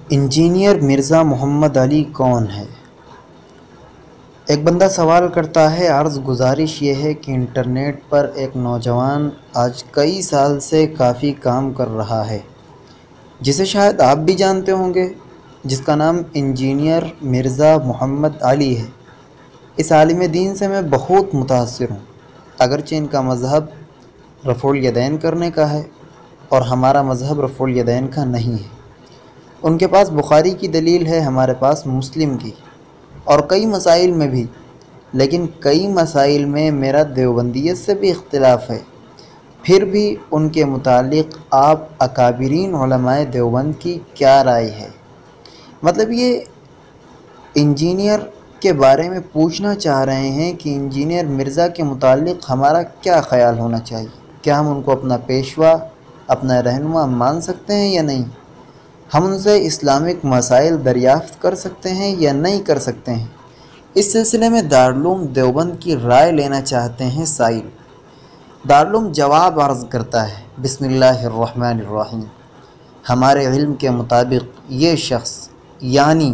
Engineer Mirza Muhammad علی کون ہے؟ ایک بندہ سوال کرتا ہے، عرض گزارش یہ ہے کہ انٹرنیٹ پر ایک نوجوان آج کئی سال سے کافی کام کر رہا ہے، جسے شاید آپ بھی جانتے ہوں گے، جس کا نام انجینئر مرزا محمد علی ہے۔ اس عالم دین سے میں بہت متاثر ہوں، اگرچہ ان کا مذہب رفع الیدین کرنے کا ہے اور ہمارا مذہب رفع الیدین کا نہیں ہے۔ ان کے پاس بخاری کی دلیل ہے، ہمارے پاس مسلم کی، اور کئی مسائل میں بھی، لیکن کئی مسائل میں میرا دیوبندیت سے بھی اختلاف ہے۔ پھر بھی ان کے متعلق آپ اکابرین علماء دیوبند کی کیا رائے ہے؟ مطلب یہ انجینئر کے بارے میں پوچھنا چاہ رہے ہیں کہ انجینئر مرزا کے متعلق ہمارا کیا خیال ہونا چاہیے؟ کیا ہم ان کو اپنا پیشوا، اپنا رہنما مان سکتے ہیں یا نہیں؟ ہم ان سے اسلامک مسائل دریافت کر سکتے ہیں یا نہیں کر سکتے ہیں؟ اس سلسلے میں دارالعلوم دیوبند کی رائے لینا چاہتے ہیں سائل۔ دارالعلوم جواب عرض کرتا ہے، بسم اللہ الرحمن الرحیم۔ ہمارے علم کے مطابق یہ شخص یعنی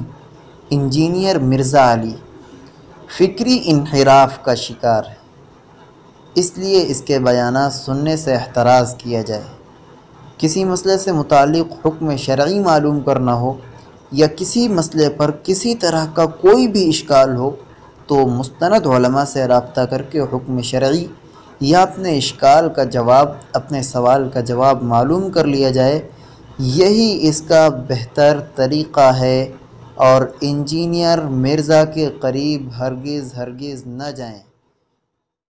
انجینئر مرزا علی فکری انحراف کا شکار ہے، اس لیے اس کے بیانات سننے سے احتراز کیا جائے۔ کسی مسئلے سے متعلق حکم شرعی معلوم کرنا ہو یا کسی مسئلے پر کسی طرح کا کوئی بھی اشکال ہو تو مستند علماء سے رابطہ کر کے حکم شرعی یا اپنے اشکال کا جواب، اپنے سوال کا جواب معلوم کر لیا جائے، یہی اس کا بہتر طریقہ ہے، اور انجینئر مرزا کے قریب ہرگز نہ جائیں۔